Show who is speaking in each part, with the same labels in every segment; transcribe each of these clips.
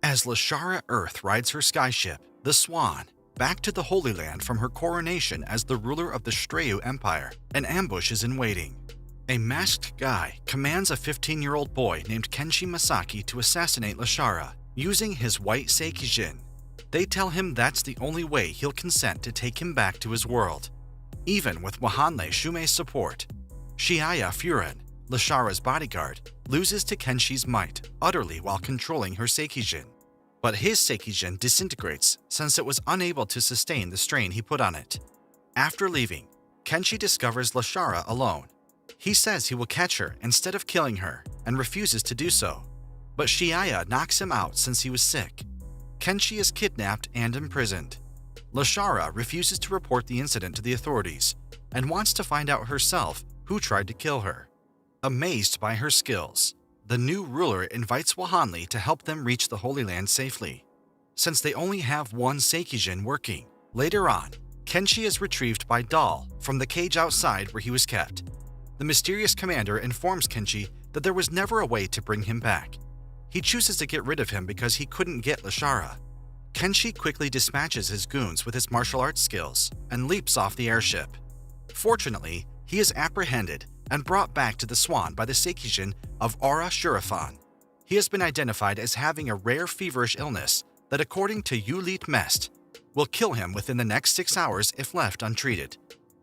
Speaker 1: As Lashara Earth rides her skyship, the Swan, back to the Holy Land from her coronation as the ruler of the Shreyu Empire, an ambush is in waiting. A masked guy commands a 15-year-old boy named Kenshi Masaki to assassinate Lashara using his white Seikijin. They tell him that's the only way he'll consent to take him back to his world. Even with Wahanle Shumei's support, Shiaya Furin, Lashara's bodyguard, loses to Kenshi's might utterly while controlling her Seikijin. But his Seikijin disintegrates since it was unable to sustain the strain he put on it. After leaving, Kenshi discovers Lashara alone. He says he will catch her instead of killing her and refuses to do so. But Shiaya knocks him out since he was sick. Kenshi is kidnapped and imprisoned. Lashara refuses to report the incident to the authorities and wants to find out herself who tried to kill her. Amazed by her skills, the new ruler invites Wahanle to help them reach the Holy Land safely. Since they only have one Seikijin working, later on, Kenshi is retrieved by Dahl from the cage outside where he was kept. The mysterious commander informs Kenshi that there was never a way to bring him back. He chooses to get rid of him because he couldn't get Lashara. Kenshi quickly dispatches his goons with his martial arts skills and leaps off the airship. Fortunately, he is apprehended and brought back to the Swan by the Seikijin of Aura Shurifan. He has been identified as having a rare feverish illness that, according to Yulit Mest, will kill him within the next 6 hours if left untreated.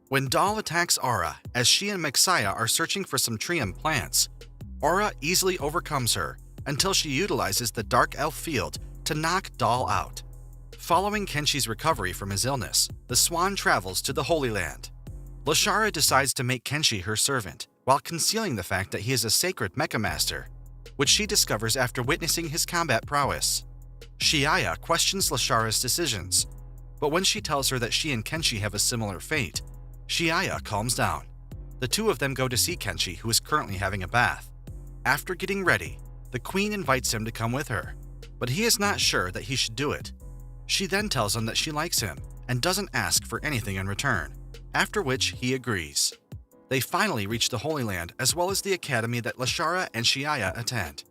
Speaker 1: When Dahl attacks Aura as she and Mexia are searching for some Trium plants, Aura easily overcomes her until she utilizes the Dark Elf field to knock Dahl out. Following Kenshi's recovery from his illness, the Swan travels to the Holy Land. Lashara decides to make Kenshi her servant, while concealing the fact that he is a sacred Mecha Master, which she discovers after witnessing his combat prowess. Shiaya questions Lashara's decisions, but when she tells her that she and Kenshi have a similar fate, Shiaya calms down. The two of them go to see Kenshi, who is currently having a bath. After getting ready, the Queen invites him to come with her, but he is not sure that he should do it. She then tells him that she likes him and doesn't ask for anything in return, after which he agrees. They finally reach the Holy Land as well as the academy that Lashara and Shiaya attend.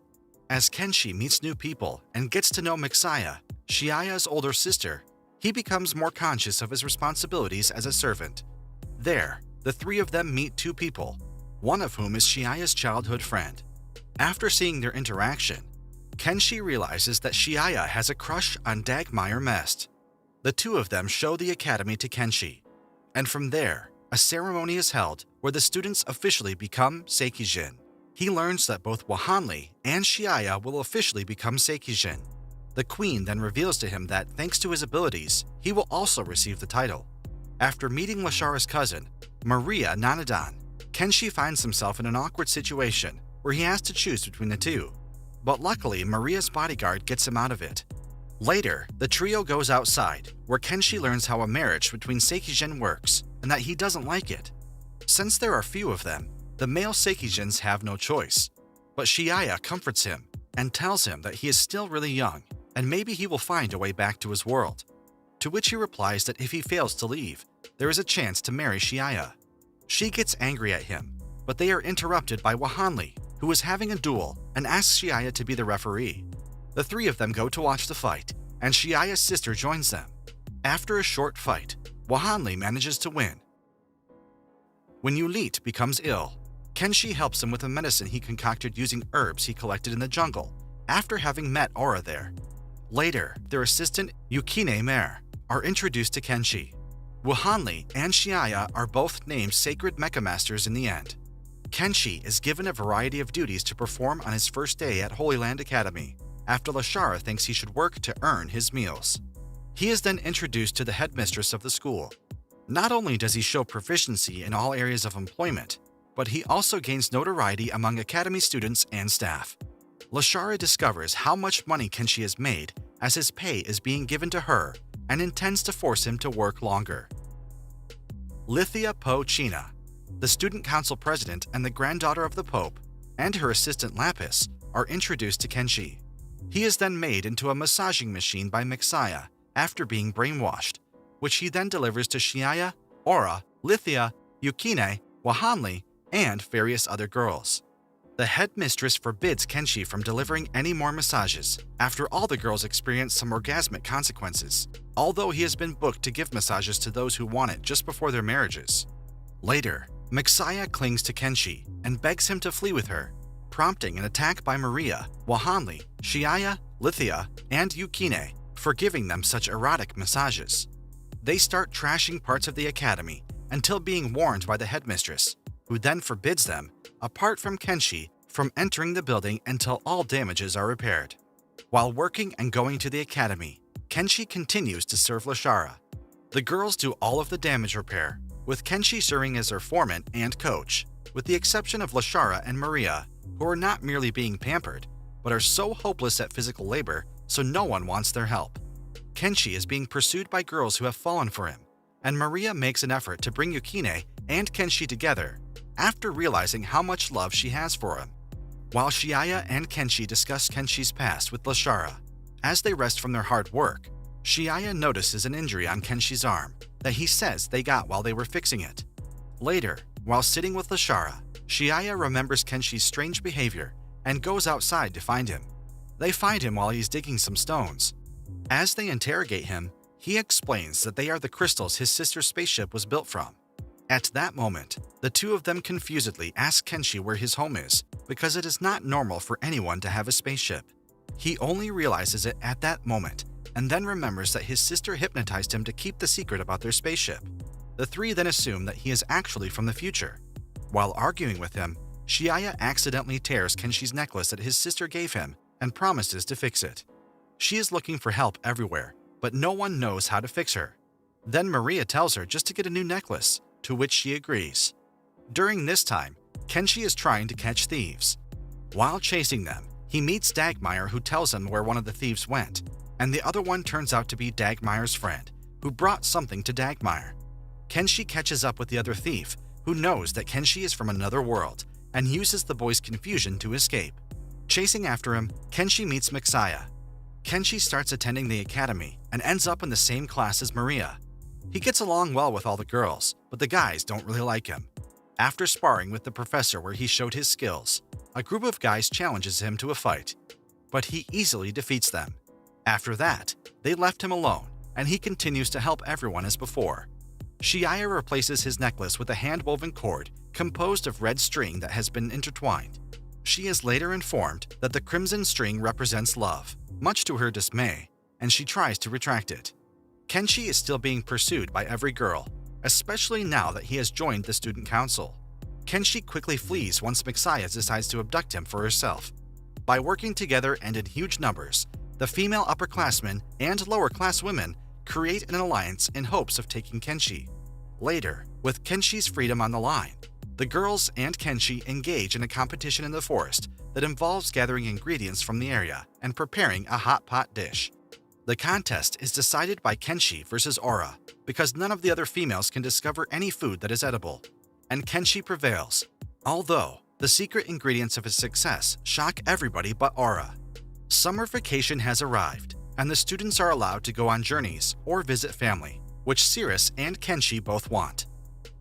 Speaker 1: As Kenshi meets new people and gets to know Mexia, Shiaya's older sister, he becomes more conscious of his responsibilities as a servant. There, the three of them meet two people, one of whom is Shiaya's childhood friend. After seeing their interaction, Kenshi realizes that Shiaya has a crush on Dagmeier Mest. The two of them show the academy to Kenshi, and from there, a ceremony is held where the students officially become Seikijin. He learns that both Wahanle and Shiaya will officially become Seikijin. The Queen then reveals to him that, thanks to his abilities, he will also receive the title. After meeting Lashara's cousin, Maria Nanadan, Kenshi finds himself in an awkward situation where he has to choose between the two. But luckily, Maria's bodyguard gets him out of it. Later, the trio goes outside, where Kenshi learns how a marriage between Seikijin works and that he doesn't like it. Since there are few of them, the male Seikijins have no choice. But Shiaya comforts him and tells him that he is still really young and maybe he will find a way back to his world. To which he replies that if he fails to leave, there is a chance to marry Shiaya. She gets angry at him, but they are interrupted by Wahanle, who is having a duel and asks Shiaya to be the referee. The three of them go to watch the fight, and Shiaya's sister joins them. After a short fight, Wahanle manages to win. When Yulit becomes ill, Kenshi helps him with a medicine he concocted using herbs he collected in the jungle after having met Aura there. Later, their assistant Yukine Mare are introduced to Kenshi. Wahanle and Shiaya are both named Sacred Mecha Masters in the end. Kenshi is given a variety of duties to perform on his first day at Holy Land Academy, after Lashara thinks he should work to earn his meals. He is then introduced to the headmistress of the school. Not only does he show proficiency in all areas of employment, but he also gains notoriety among academy students and staff. Lashara discovers how much money Kenshi has made as his pay is being given to her and intends to force him to work longer. Lithia Po China, the student council president and the granddaughter of the Pope, and her assistant Lapis are introduced to Kenshi. He is then made into a massaging machine by Mexia after being brainwashed, which he then delivers to Shiaya, Aura, Lithia, Yukine, Wahanle, and various other girls. The headmistress forbids Kenshi from delivering any more massages after all the girls experience some orgasmic consequences, although he has been booked to give massages to those who want it just before their marriages. Later, Mixaya clings to Kenshi and begs him to flee with her, prompting an attack by Maria, Wahanli, Shiaya, Lithia, and Yukine for giving them such erotic massages. They start trashing parts of the academy until being warned by the headmistress, who then forbids them, apart from Kenshi, from entering the building until all damages are repaired. While working and going to the academy, Kenshi continues to serve Lashara. The girls do all of the damage repair, with Kenshi serving as their foreman and coach, with the exception of Lashara and Maria, who are not merely being pampered, but are so hopeless at physical labor so no one wants their help. Kenshi is being pursued by girls who have fallen for him, and Maria makes an effort to bring Yukine and Kenshi together after realizing how much love she has for him. While Shiaya and Kenshi discuss Kenshi's past with Lashara, as they rest from their hard work, Shiaya notices an injury on Kenshi's arm that he says they got while they were fixing it. Later, while sitting with Lashara, Shiaya remembers Kenshi's strange behavior and goes outside to find him. They find him while he's digging some stones. As they interrogate him, he explains that they are the crystals his sister's spaceship was built from. At that moment, the two of them confusedly ask Kenshi where his home is because it is not normal for anyone to have a spaceship. He only realizes it at that moment and then remembers that his sister hypnotized him to keep the secret about their spaceship. The three then assume that he is actually from the future. While arguing with him, Shiaya accidentally tears Kenshi's necklace that his sister gave him and promises to fix it. She is looking for help everywhere, but no one knows how to fix her. Then Maria tells her just to get a new necklace, to which she agrees. During this time, Kenshi is trying to catch thieves. While chasing them, he meets Dagmeier, who tells him where one of the thieves went, and the other one turns out to be Dagmeier's friend, who brought something to Dagmeier. Kenshi catches up with the other thief, who knows that Kenshi is from another world, and uses the boy's confusion to escape. Chasing after him, Kenshi meets Mixaya. Kenshi starts attending the academy and ends up in the same class as Maria. He gets along well with all the girls, but the guys don't really like him. After sparring with the professor where he showed his skills, a group of guys challenges him to a fight, but he easily defeats them. After that, they left him alone, and he continues to help everyone as before. Shiaya replaces his necklace with a hand-woven cord composed of red string that has been intertwined. She is later informed that the crimson string represents love, much to her dismay, and she tries to retract it. Kenshi is still being pursued by every girl, especially now that he has joined the student council. Kenshi quickly flees once Mixaya decides to abduct him for herself. By working together and in huge numbers, the female upperclassmen and lower-class women create an alliance in hopes of taking Kenshi. Later, with Kenshi's freedom on the line, the girls and Kenshi engage in a competition in the forest that involves gathering ingredients from the area and preparing a hot pot dish. The contest is decided by Kenshi versus Aura because none of the other females can discover any food that is edible, and Kenshi prevails, although the secret ingredients of his success shock everybody but Aura. Summer vacation has arrived, and the students are allowed to go on journeys or visit family, which Cirrus and Kenshi both want.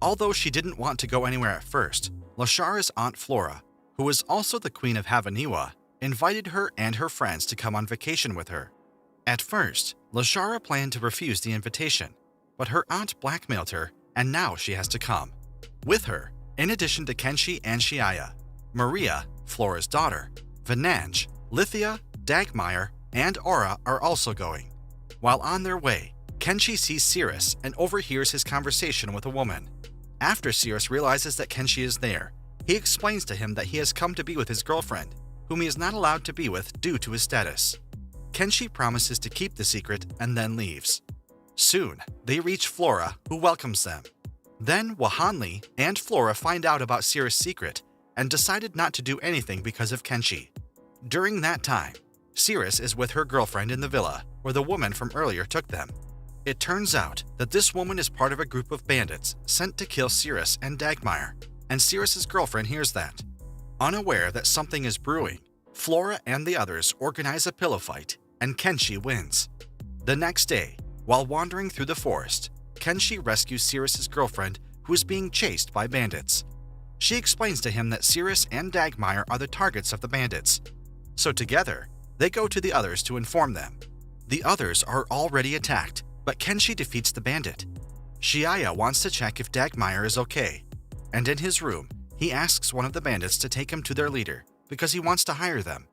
Speaker 1: Although she didn't want to go anywhere at first, Lashara's Aunt Flora, who is also the Queen of Havaniwa, invited her and her friends to come on vacation with her. At first, Lashara planned to refuse the invitation, but her aunt blackmailed her, and now she has to come. With her, in addition to Kenshi and Shiaya, Maria, Flora's daughter, Venange, Lithia, Dagmeier, and Aura are also going. While on their way, Kenshi sees Cirrus and overhears his conversation with a woman. After Cirrus realizes that Kenshi is there, he explains to him that he has come to be with his girlfriend, whom he is not allowed to be with due to his status. Kenshi promises to keep the secret and then leaves. Soon, they reach Flora, who welcomes them. Then Wahanli and Flora find out about Cirrus' secret and decided not to do anything because of Kenshi. During that time, Cirrus is with her girlfriend in the villa where the woman from earlier took them. It turns out that this woman is part of a group of bandits sent to kill Cirrus and Dagmeier, and Cirrus' girlfriend hears that. Unaware that something is brewing, Flora and the others organize a pillow fight, and Kenshi wins. The next day, while wandering through the forest, Kenshi rescues Cirrus' girlfriend, who is being chased by bandits. She explains to him that Cirrus and Dagmire are the targets of the bandits. So together, they go to the others to inform them. The others are already attacked, but Kenshi defeats the bandit. Shiaya wants to check if Dagmire is okay, and in his room, he asks one of the bandits to take him to their leader because he wants to hire them.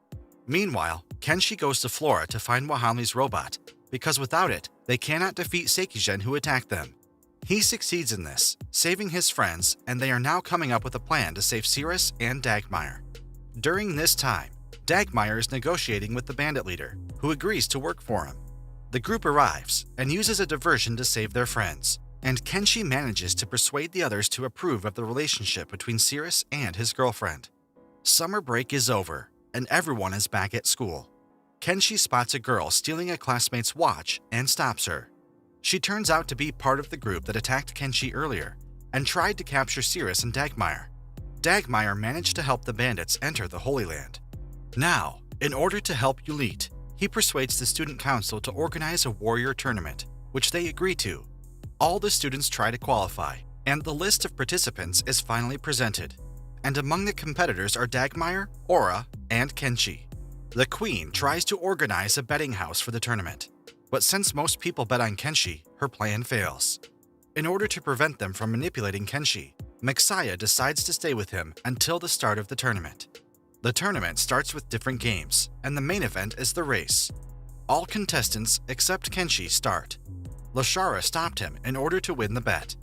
Speaker 1: Meanwhile, Kenshi goes to Flora to find Wahanli's robot, because without it, they cannot defeat Seikijin who attacked them. He succeeds in this, saving his friends, and they are now coming up with a plan to save Cirrus and Dagmire. During this time, Dagmire is negotiating with the bandit leader, who agrees to work for him. The group arrives and uses a diversion to save their friends, and Kenshi manages to persuade the others to approve of the relationship between Cirrus and his girlfriend. Summer break is over, and everyone is back at school. Kenshi spots a girl stealing a classmate's watch and stops her. She turns out to be part of the group that attacked Kenshi earlier and tried to capture Cirrus and Dagmire. Dagmire managed to help the bandits enter the Holy Land. Now, in order to help Yulit, he persuades the student council to organize a warrior tournament, which they agree to. All the students try to qualify, and the list of participants is finally presented. And among the competitors are Dagmire, Aura, and Kenshi. The queen tries to organize a betting house for the tournament, but since most people bet on Kenshi, her plan fails. In order to prevent them from manipulating Kenshi, Mixaya decides to stay with him until the start of the tournament. The tournament starts with different games, and the main event is the race. All contestants except Kenshi start. Lashara stopped him in order to win the bet.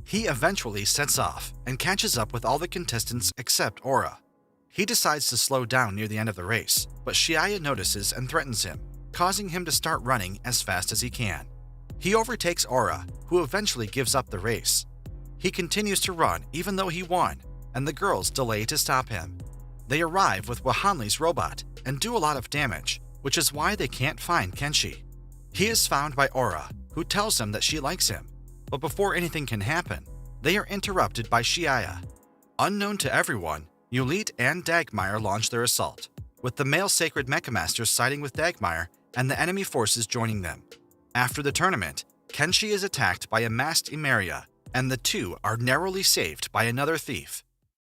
Speaker 1: He eventually sets off and catches up with all the contestants except Aura. He decides to slow down near the end of the race, but Shiaya notices and threatens him, causing him to start running as fast as he can. He overtakes Aura, who eventually gives up the race. He continues to run even though he won, and the girls delay to stop him. They arrive with Wahanli's robot and do a lot of damage, which is why they can't find Kenshi. He is found by Aura, who tells him that she likes him, but before anything can happen, they are interrupted by Shiaya. Unknown to everyone, Yulit and Dagmire launch their assault, with the male sacred Mechamasters siding with Dagmire and the enemy forces joining them. After the tournament, Kenshi is attacked by a masked Emeria, and the two are narrowly saved by another thief.